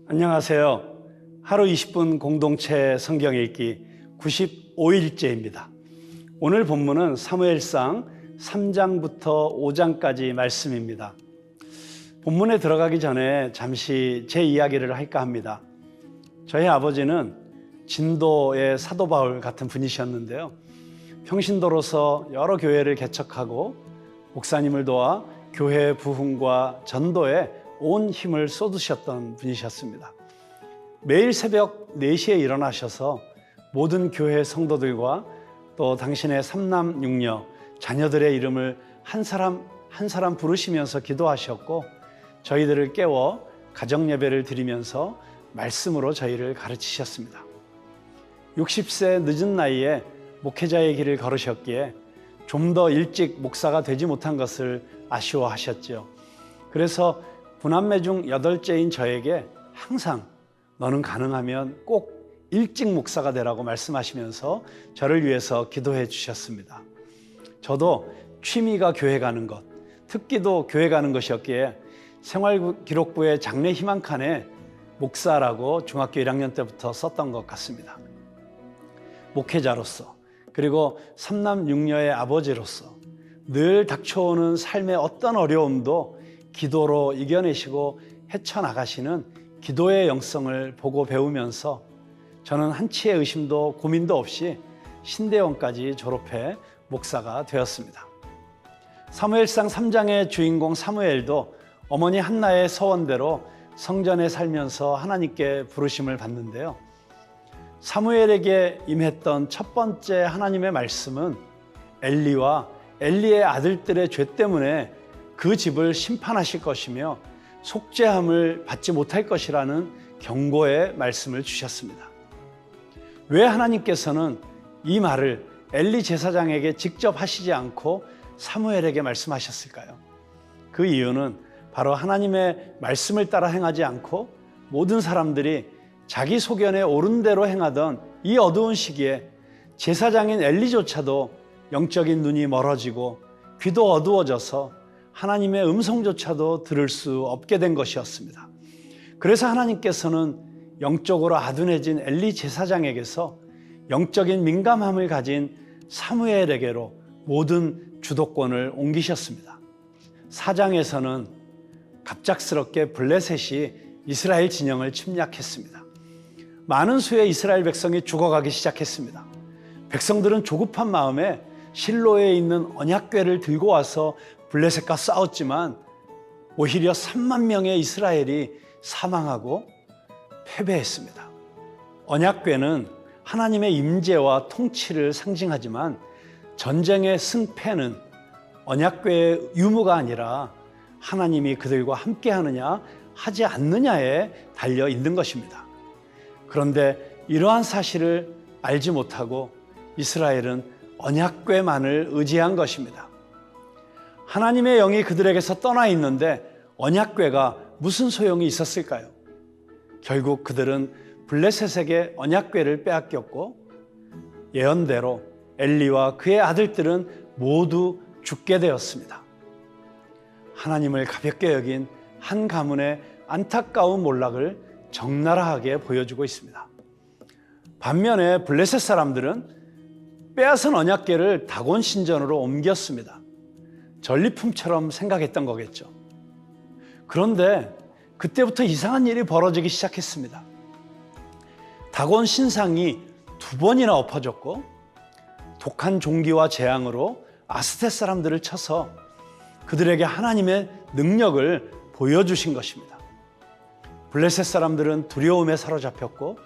안녕하세요. 하루 20분 공동체 성경 읽기 95일째입니다. 오늘 본문은 사무엘상 3장부터 5장까지 말씀입니다. 본문에 들어가기 전에 잠시 제 이야기를 할까 합니다. 저희 아버지는 진도의 사도 바울 같은 분이셨는데요. 평신도로서 여러 교회를 개척하고 목사님을 도와 교회 부흥과 전도에 온 힘을 쏟으셨던 분이셨습니다. 매일 새벽 4시에 일어나셔서 모든 교회 성도들과 또 당신의 삼남 육녀 자녀들의 이름을 한 사람 한 사람 부르시면서 기도하셨고, 저희들을 깨워 가정 예배를 드리면서 말씀으로 저희를 가르치셨습니다. 60세 늦은 나이에 목회자의 길을 걸으셨기에 좀 더 일찍 목사가 되지 못한 것을 아쉬워하셨죠. 그래서 9남매 중 8째인 저에게 항상 너는 가능하면 꼭 일찍 목사가 되라고 말씀하시면서 저를 위해서 기도해 주셨습니다. 저도 취미가 교회 가는 것, 특기도 교회 가는 것이었기에 생활기록부의 장래 희망칸에 목사라고 중학교 1학년 때부터 썼던 것 같습니다. 목회자로서, 그리고 삼남 육녀의 아버지로서 늘 닥쳐오는 삶의 어떤 어려움도 기도로 이겨내시고 헤쳐나가시는 기도의 영성을 보고 배우면서 저는 한치의 의심도 고민도 없이 신대원까지 졸업해 목사가 되었습니다. 사무엘상 3장의 주인공 사무엘도 어머니 한나의 서원대로 성전에 살면서 하나님께 부르심을 받는데요. 사무엘에게 임했던 첫 번째 하나님의 말씀은 엘리와 엘리의 아들들의 죄 때문에 그 집을 심판하실 것이며 속죄함을 받지 못할 것이라는 경고의 말씀을 주셨습니다. 왜 하나님께서는 이 말을 엘리 제사장에게 직접 하시지 않고 사무엘에게 말씀하셨을까요? 그 이유는 바로 하나님의 말씀을 따라 행하지 않고 모든 사람들이 자기 소견에 옳은 대로 행하던 이 어두운 시기에 제사장인 엘리조차도 영적인 눈이 멀어지고 귀도 어두워져서 하나님의 음성조차도 들을 수 없게 된 것이었습니다. 그래서 하나님께서는 영적으로 아둔해진 엘리 제사장에게서 영적인 민감함을 가진 사무엘에게로 모든 주도권을 옮기셨습니다. 4장에서는 갑작스럽게 블레셋이 이스라엘 진영을 침략했습니다. 많은 수의 이스라엘 백성이 죽어가기 시작했습니다. 백성들은 조급한 마음에 실로에 있는 언약궤를 들고 와서 블레셋과 싸웠지만 오히려 3만 명의 이스라엘이 사망하고 패배했습니다. 언약궤는 하나님의 임재와 통치를 상징하지만 전쟁의 승패는 언약궤의 유무가 아니라 하나님이 그들과 함께 하느냐 하지 않느냐에 달려 있는 것입니다. 그런데 이러한 사실을 알지 못하고 이스라엘은 언약궤만을 의지한 것입니다. 하나님의 영이 그들에게서 떠나 있는데 언약궤가 무슨 소용이 있었을까요? 결국 그들은 블레셋에게 언약궤를 빼앗겼고 예언대로 엘리와 그의 아들들은 모두 죽게 되었습니다. 하나님을 가볍게 여긴 한 가문의 안타까운 몰락을 적나라하게 보여주고 있습니다. 반면에 블레셋 사람들은 빼앗은 언약궤를 다곤 신전으로 옮겼습니다. 전리품처럼 생각했던 거겠죠. 그런데 그때부터 이상한 일이 벌어지기 시작했습니다. 다곤 신상이 2번이나 엎어졌고 독한 종기와 재앙으로 아스테 사람들을 쳐서 그들에게 하나님의 능력을 보여주신 것입니다. 블레셋 사람들은 두려움에 사로잡혔고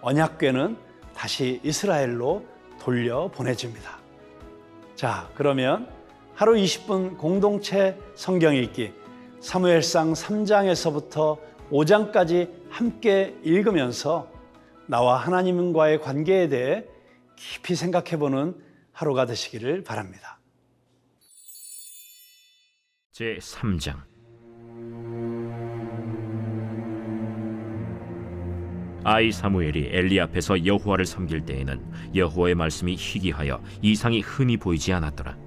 언약궤는 다시 이스라엘로 돌려보내집니다. 자, 그러면 하루 20분 공동체 성경 읽기 사무엘상 3장에서부터 5장까지 함께 읽으면서 나와 하나님과의 관계에 대해 깊이 생각해보는 하루가 되시기를 바랍니다. 제3장. 아이 사무엘이 엘리 앞에서 여호와를 섬길 때에는 여호와의 말씀이 희귀하여 이상이 흔히 보이지 않았더라.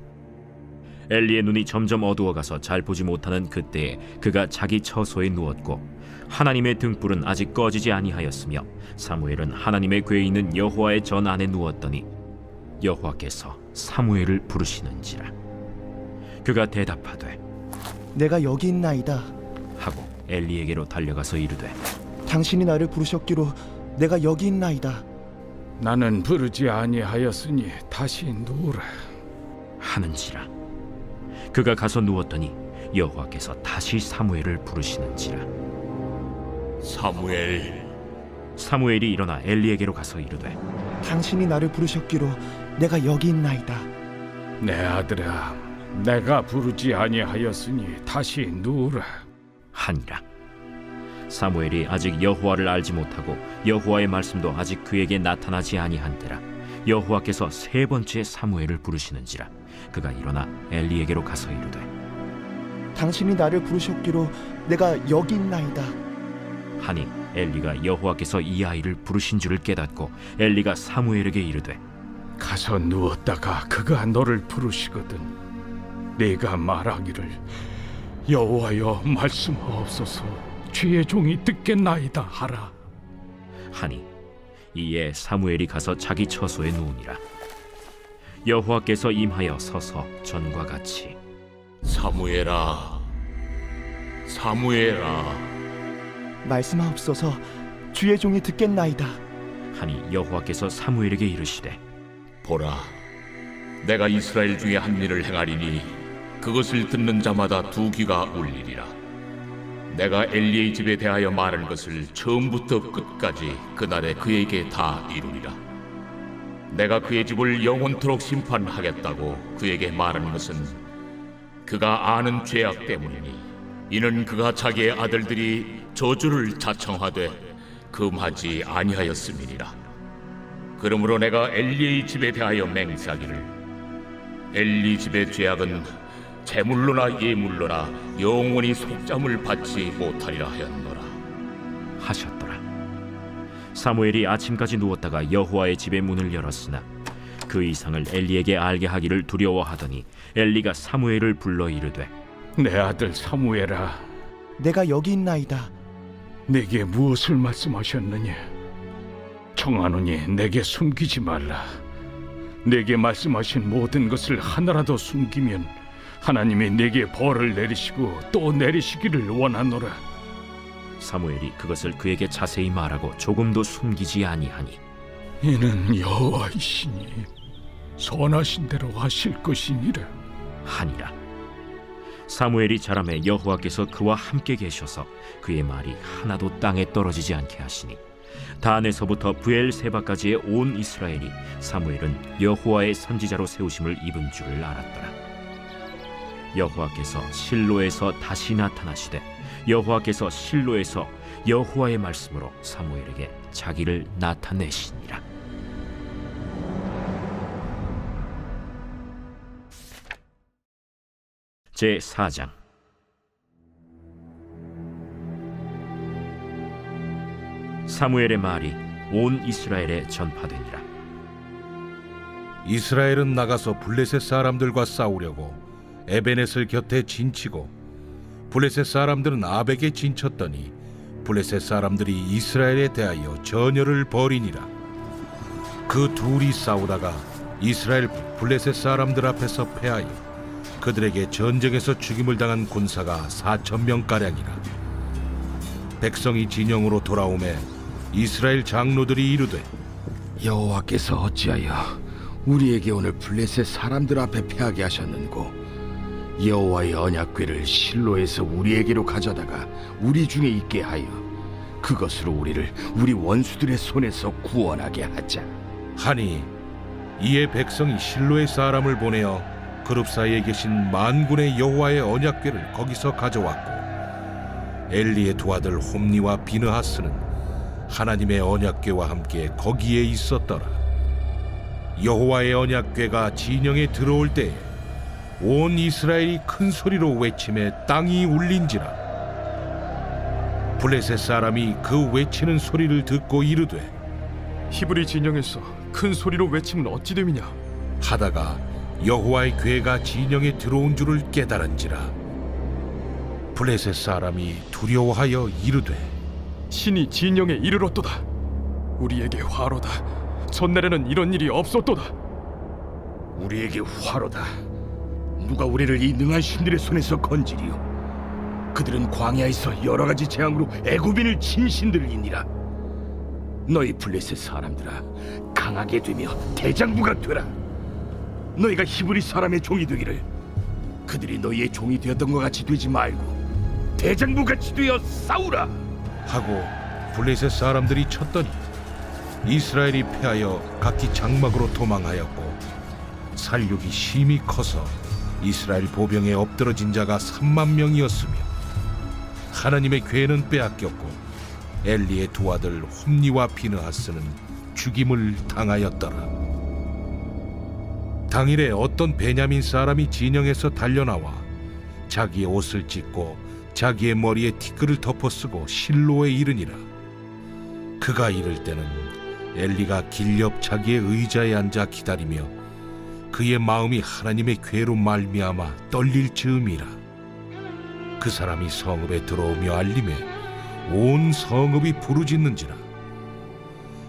엘리의 눈이 점점 어두워가서 잘 보지 못하는 그때에 그가 자기 처소에 누웠고 하나님의 등불은 아직 꺼지지 아니하였으며 사무엘은 하나님의 궤에 있는 여호와의 전 안에 누웠더니 여호와께서 사무엘을 부르시는지라. 그가 대답하되 내가 여기 있나이다. 하고 엘리에게로 달려가서 이르되 당신이 나를 부르셨기로 내가 여기 있나이다. 나는 부르지 아니하였으니 다시 누우라. 하는지라. 그가 가서 누웠더니 여호와께서 다시 사무엘을 부르시는지라. 사무엘. 사무엘이 일어나 엘리에게로 가서 이르되 당신이 나를 부르셨기로 내가 여기 있나이다. 내 아들아, 내가 부르지 아니하였으니 다시 누우라. 하니라. 사무엘이 아직 여호와를 알지 못하고 여호와의 말씀도 아직 그에게 나타나지 아니한때라 여호와께서 세 번째 사무엘을 부르시는지라. 그가 일어나 엘리에게로 가서 이르되 당신이 나를 부르셨기로 내가 여기 있나이다. 하니 엘리가 여호와께서 이 아이를 부르신 줄을 깨닫고 엘리가 사무엘에게 이르되 가서 누웠다가 그가 너를 부르시거든 네가 말하기를 여호와여 말씀하옵소서 주의 종이 듣겠나이다 하라. 하니 이에 사무엘이 가서 자기 처소에 누우니라. 여호와께서 임하여 서서 전과 같이 사무엘아, 사무엘아. 말씀하옵소서 주의 종이 듣겠나이다. 하니 여호와께서 사무엘에게 이르시되 보라, 내가 이스라엘 중에 한 일을 행하리니 그것을 듣는 자마다 두 귀가 울리리라. 내가 엘리의 집에 대하여 말한 것을 처음부터 끝까지 그날에 그에게 다 이루리라. 내가 그의 집을 영원토록 심판하겠다고 그에게 말한 것은 그가 아는 죄악 때문이니 이는 그가 자기의 아들들이 저주를 자청하되 금하지 아니하였음이니라. 그러므로 내가 엘리의 집에 대하여 맹세하기를 엘리 집의 죄악은 제물로나 예물로나 영원히 속잠을 받지 못하리라 하였노라. 하셨더라. 사무엘이 아침까지 누웠다가 여호와의 집의 문을 열었으나 그 이상을 엘리에게 알게 하기를 두려워하더니 엘리가 사무엘을 불러 이르되 내 아들 사무엘아, 내가 여기 있나이다. 내게 무엇을 말씀하셨느냐? 청하노니 내게 숨기지 말라. 내게 말씀하신 모든 것을 하나라도 숨기면 하나님이 내게 벌을 내리시고 또 내리시기를 원하노라. 사무엘이 그것을 그에게 자세히 말하고 조금도 숨기지 아니하니 이는 여호와이시니 선하신 대로 하실 것이니라. 하니라. 사무엘이 자라매 여호와께서 그와 함께 계셔서 그의 말이 하나도 땅에 떨어지지 않게 하시니 단에서부터 브엘세바까지의 온 이스라엘이 사무엘은 여호와의 선지자로 세우심을 입은 줄을 알았더라. 여호와께서 실로에서 다시 나타나시되 여호와께서 실로에서 여호와의 말씀으로 사무엘에게 자기를 나타내시니라. 제 4장. 사무엘의 말이 온 이스라엘에 전파되니라. 이스라엘은 나가서 블레셋 사람들과 싸우려고 에베넷을 곁에 진치고 블레셋 사람들은 아벡에 진쳤더니 블레셋 사람들이 이스라엘에 대하여 전열을 벌이니라. 그 둘이 싸우다가 이스라엘 블레셋 사람들 앞에서 패하여 그들에게 전쟁에서 죽임을 당한 군사가 4,000명가량이라. 백성이 진영으로 돌아오매 이스라엘 장로들이 이르되 여호와께서 어찌하여 우리에게 오늘 블레셋 사람들 앞에 패하게 하셨는고 여호와의 언약궤를 실로에서 우리에게로 가져다가 우리 중에 있게 하여 그것으로 우리를 우리 원수들의 손에서 구원하게 하자. 하니 이에 백성이 실로의 사람을 보내어 그룹 사이에 계신 만군의 여호와의 언약궤를 거기서 가져왔고 엘리의 두 아들 홈니와 비느하스는 하나님의 언약궤와 함께 거기에 있었더라. 여호와의 언약궤가 진영에 들어올 때에 온 이스라엘이 큰 소리로 외치매 땅이 울린지라. 블레셋 사람이 그 외치는 소리를 듣고 이르되 히브리 진영에서 큰 소리로 외치면 어찌 됨이냐? 하다가 여호와의 괴가 진영에 들어온 줄을 깨달은지라. 블레셋 사람이 두려워하여 이르되 신이 진영에 이르렀도다. 우리에게 화로다. 전날에는 이런 일이 없었도다. 우리에게 화로다. 누가 우리를 이 능한 신들의 손에서 건지리요? 그들은 광야에서 여러 가지 재앙으로 애굽인을 친 신들이니라. 너희 블레셋 사람들아, 강하게 되며 대장부가 되라. 너희가 히브리 사람의 종이 되기를. 그들이 너희의 종이 되었던 것 같이 되지 말고 대장부 같이 되어 싸우라. 하고 블레셋 사람들이 쳤더니 이스라엘이 패하여 각기 장막으로 도망하였고 살육이 심히 커서 이스라엘 보병에 엎드러진 자가 3만 명이었으며 하나님의 괴는 빼앗겼고 엘리의 두 아들 홈니와 비느하스는 죽임을 당하였더라. 당일에 어떤 베냐민 사람이 진영에서 달려나와 자기의 옷을 찢고 자기의 머리에 티끌을 덮어쓰고 실로에 이르니라. 그가 이를 때는 엘리가 길 옆 자기의 의자에 앉아 기다리며 그의 마음이 하나님의 괴로 말미암아 떨릴 즈음이라. 그 사람이 성읍에 들어오며 알림에 온 성읍이 부르짖는지라.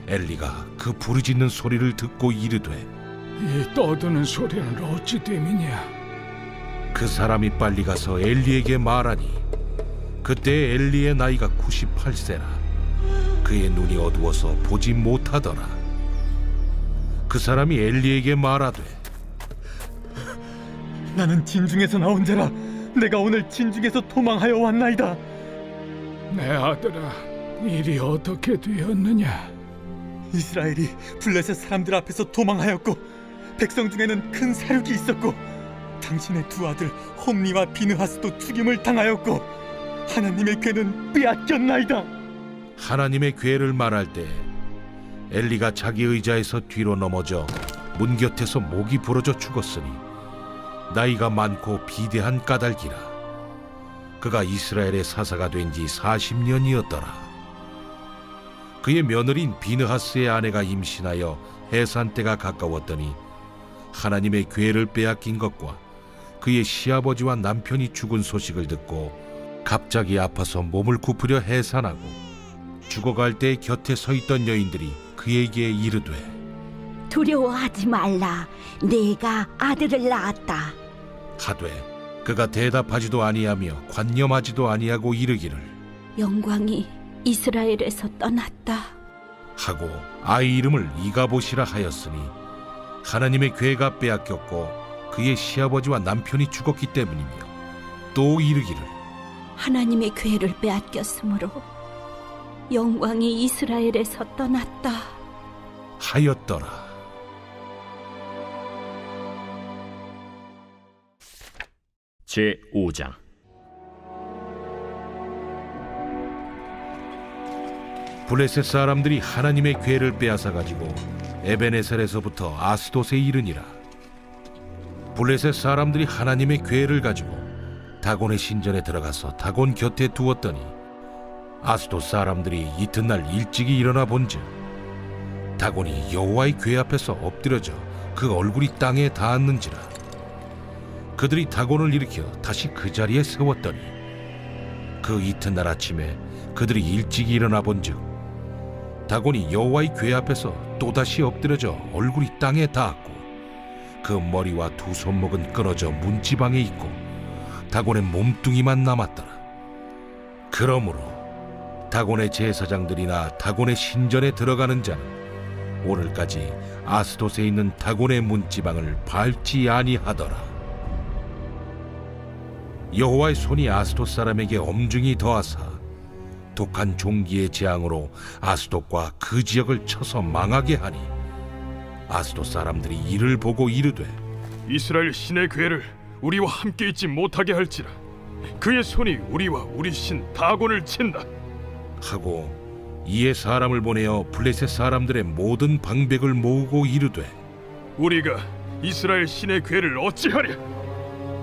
엘리가 그 부르짖는 소리를 듣고 이르되 이 떠드는 소리는 어찌 됨이냐? 그 사람이 빨리 가서 엘리에게 말하니 그때 엘리의 나이가 98세라. 그의 눈이 어두워서 보지 못하더라. 그 사람이 엘리에게 말하되 나는 진중에서 나온 자라. 내가 오늘 진중에서 도망하여 왔나이다. 내 아들아, 일이 어떻게 되었느냐? 이스라엘이 블레셋 사람들 앞에서 도망하였고 백성 중에는 큰 사륙이 있었고 당신의 두 아들 홈니와 비느하스도 죽임을 당하였고 하나님의 괴는 빼앗겼나이다. 하나님의 괴를 말할 때 엘리가 자기 의자에서 뒤로 넘어져 문 곁에서 목이 부러져 죽었으니 나이가 많고 비대한 까닭이라. 그가 이스라엘의 사사가 된 지 40년이었더라. 그의 며느리인 비느하스의 아내가 임신하여 해산 때가 가까웠더니 하나님의 괴를 빼앗긴 것과 그의 시아버지와 남편이 죽은 소식을 듣고 갑자기 아파서 몸을 굽으려 해산하고 죽어갈 때 곁에 서 있던 여인들이 그에게 이르되 두려워하지 말라. 내가 아들을 낳았다. 하되 그가 대답하지도 아니하며 관념하지도 아니하고 이르기를 영광이 이스라엘에서 떠났다. 하고 아이 이름을 이가봇이라 하였으니 하나님의 괴가 빼앗겼고 그의 시아버지와 남편이 죽었기 때문이며 또 이르기를 하나님의 괴를 빼앗겼으므로 영광이 이스라엘에서 떠났다. 하였더라. 제5장. 블레셋 사람들이 하나님의 괴를 빼앗아 가지고 에베네셀에서부터 아스돗에 이르니라. 블레셋 사람들이 하나님의 괴를 가지고 다곤의 신전에 들어가서 다곤 곁에 두었더니 아스돗 사람들이 이튿날 일찍이 일어나 본즉 다곤이 여호와의 괴 앞에서 엎드려져 그 얼굴이 땅에 닿았는지라. 그들이 다곤을 일으켜 다시 그 자리에 세웠더니 그 이튿날 아침에 그들이 일찍이 일어나 본즉 다곤이 여호와의 괴 앞에서 또다시 엎드려져 얼굴이 땅에 닿았고 그 머리와 두 손목은 끊어져 문지방에 있고 다곤의 몸뚱이만 남았더라. 그러므로 다곤의 제사장들이나 다곤의 신전에 들어가는 자는 오늘까지 아스돗에 있는 다곤의 문지방을 밟지 아니하더라. 여호와의 손이 아스돗 사람에게 엄중히 더하사 독한 종기의 재앙으로 아스돗과 그 지역을 쳐서 망하게 하니 아스돗 사람들이 이를 보고 이르되 이스라엘 신의 괴를 우리와 함께 있지 못하게 할지라. 그의 손이 우리와 우리 신 다곤을 친다. 하고 이에 사람을 보내어 블레셋 사람들의 모든 방백을 모으고 이르되 우리가 이스라엘 신의 괴를 어찌하랴?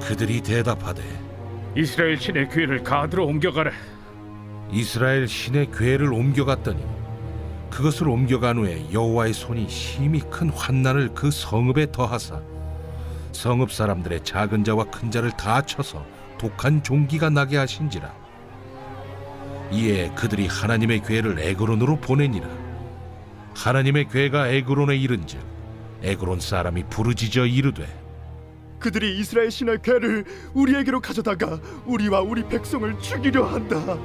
그들이 대답하되 이스라엘 신의 괴를 가드로 옮겨가라. 이스라엘 신의 괴를 옮겨갔더니 그것을 옮겨간 후에 여호와의 손이 심히 큰 환난을 그 성읍에 더하사 성읍 사람들의 작은 자와 큰 자를 다 쳐서 독한 종기가 나게 하신지라. 이에 그들이 하나님의 괴를 에그론으로 보내니라. 하나님의 괴가 에그론에 이른즉 에그론 사람이 부르짖어 이르되 그들이 이스라엘 신의 괴를 우리에게로 가져다가 우리와 우리 백성을 죽이려 한다.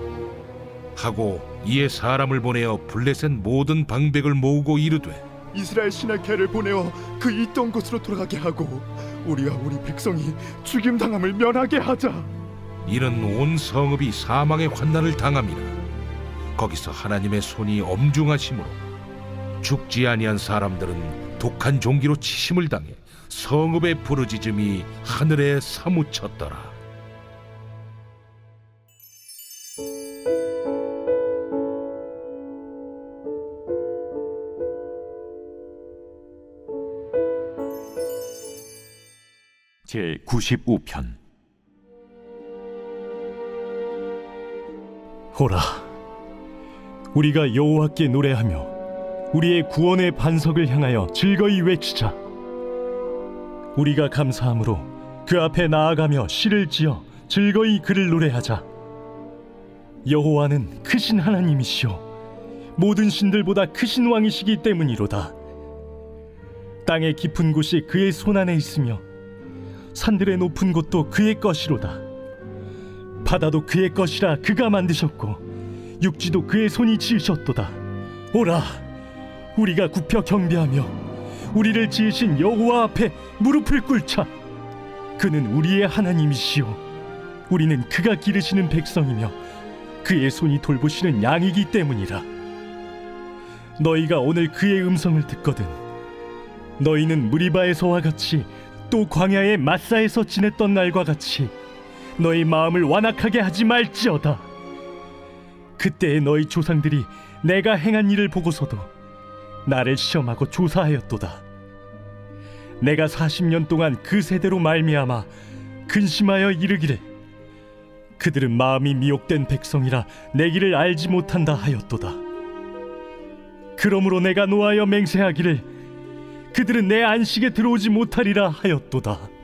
하고 이에 사람을 보내어 블레셋 모든 방백을 모으고 이르되 이스라엘 신의 괴를 보내어 그 있던 곳으로 돌아가게 하고 우리와 우리 백성이 죽임 당함을 면하게 하자. 이는 온 성읍이 사망의 환난을 당함이라. 거기서 하나님의 손이 엄중하심으로 죽지 아니한 사람들은 독한 종기로 치심을 당해 성읍의 부르짖음이 하늘에 사무쳤더라. 제 95편. 호라, 우리가 여호와께 노래하며 우리의 구원의 반석을 향하여 즐거이 외치자. 우리가 감사함으로 그 앞에 나아가며 시를 지어 즐거이 그를 노래하자. 여호와는 크신 하나님이시오 모든 신들보다 크신 왕이시기 때문이로다. 땅의 깊은 곳이 그의 손안에 있으며 산들의 높은 곳도 그의 것이로다. 바다도 그의 것이라 그가 만드셨고 육지도 그의 손이 지으셨도다. 오라, 우리가 굽혀 경배하며 우리를 지으신 여호와 앞에 무릎을 꿇자. 그는 우리의 하나님이시오 우리는 그가 기르시는 백성이며 그의 손이 돌보시는 양이기 때문이라. 너희가 오늘 그의 음성을 듣거든 너희는 무리바에서와 같이 또 광야의 마사에서 지냈던 날과 같이 너희 마음을 완악하게 하지 말지어다. 그때의 너희 조상들이 내가 행한 일을 보고서도 나를 시험하고 조사하였도다. 내가 40년 동안 그 세대로 말미암아 근심하여 이르기를 그들은 마음이 미혹된 백성이라 내 길을 알지 못한다 하였도다. 그러므로 내가 노하여 맹세하기를 그들은 내 안식에 들어오지 못하리라 하였도다.